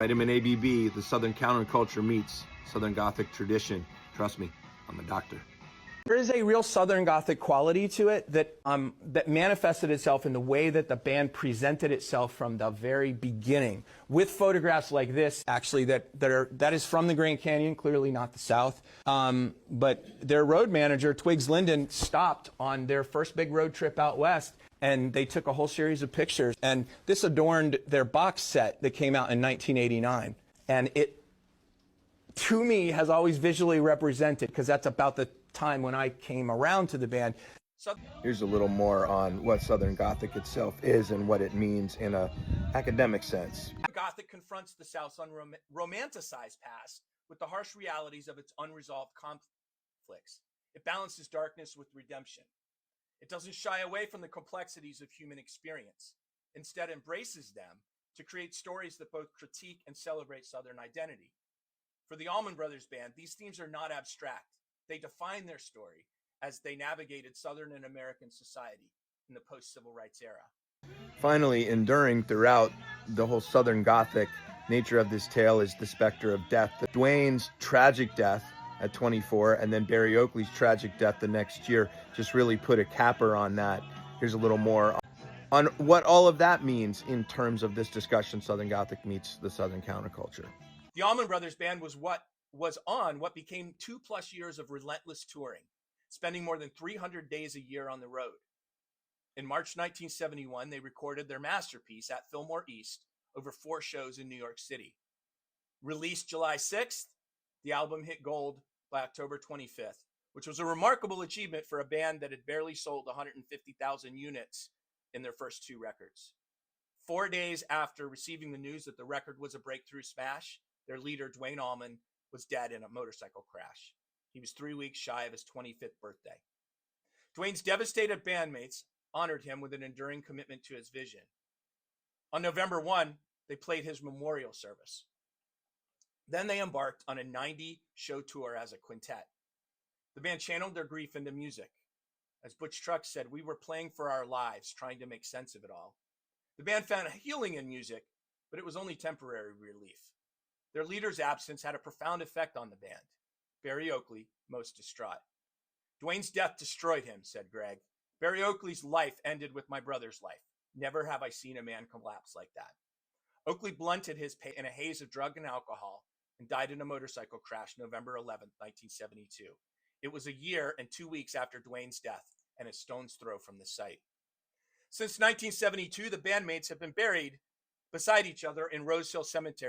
Vitamin ABB, the Southern counterculture meets Southern Gothic tradition. Trust me, I'm a doctor. There is a real Southern Gothic quality to it that manifested itself in the way that the band presented itself from the very beginning, with photographs like this, actually, that is from the Grand Canyon, clearly not the South. But their road manager, Twiggs Linden, stopped on their first big road trip out west, and they took a whole series of pictures. And this adorned their box set that came out in 1989. And it, to me, has always visually represented, because that's about the time when I came around to the band. Here's a little more on what Southern Gothic itself is and what it means in an academic sense. Gothic confronts the South's romanticized past with the harsh realities of its unresolved conflicts. It balances darkness with redemption. It doesn't shy away from the complexities of human experience. Instead, embraces them to create stories that both critique and celebrate Southern identity. For the Allman Brothers Band, these themes are not abstract. They define their story as they navigated Southern and American society in the post-civil rights era. Finally, enduring throughout the whole Southern Gothic nature of this tale is the specter of death. Duane's tragic death at 24 and then Barry Oakley's tragic death the next year just really put a capper on that. Here's a little more on what all of that means in terms of this discussion, Southern Gothic meets the Southern counterculture. The Allman Brothers Band was on what became 2+ years of relentless touring, spending more than 300 days a year on the road. In March 1971, they recorded their masterpiece at Fillmore East over 4 shows in New York City. Released July 6th, the album hit gold by October 25th, which was a remarkable achievement for a band that had barely sold 150,000 units in their first 2 records. 4 days after receiving the news that the record was a breakthrough smash, their leader, Duane Allman, was dead in a motorcycle crash. He was 3 weeks shy of his 25th birthday. Duane's devastated bandmates honored him with an enduring commitment to his vision. On November 1, they played his memorial service. Then they embarked on a 90-show tour as a quintet. The band channeled their grief into music. As Butch Trucks said, "We were playing for our lives, trying to make sense of it all." The band found healing in music, but it was only temporary relief. Their leader's absence had a profound effect on the band. Barry Oakley, most distraught. "Duane's death destroyed him," said Greg. "Barry Oakley's life ended with my brother's life. Never have I seen a man collapse like that." Oakley blunted his pain in a haze of drug and alcohol and died in a motorcycle crash November 11, 1972. It was a year and 2 weeks after Duane's death and a stone's throw from the site. Since 1972, the bandmates have been buried beside each other in Rose Hill Cemetery.